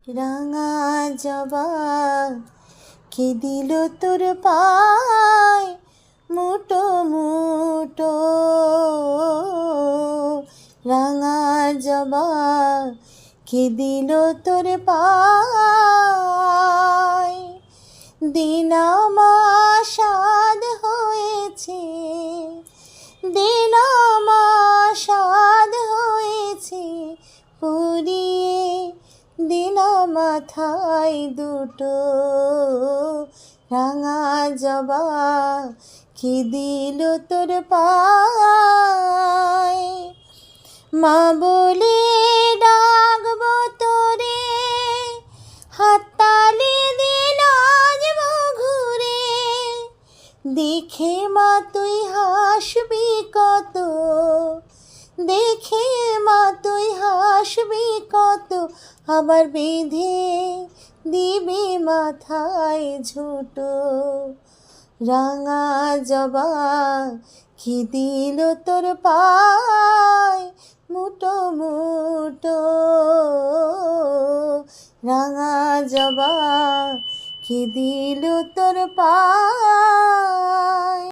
রাঙা জবা কে দিল তোর পায় মুটো মুটো। রাঙা জবা কে দিল তোর পায়। দিন আমার সাধ হয়েছে, দিন আমার সাধ হয়েছে পুরিয়ে দিন মাথায় দুটো। রাঙা জবা কে দিল তোর পায়। মা বলে ডাকবো তোরে, হাততালি দিয়ে নাচবো ঘুরে। দেখে মা তুই হাসবি কত, দেখে মা তুই হাসবি কত। আবার বেঁধে দিবি মাথায় ঝুঁটো। রাঙা জবা কে দিল তোর পায় মুটো মুটো। রাঙা জবা কে দিল তোর পায়।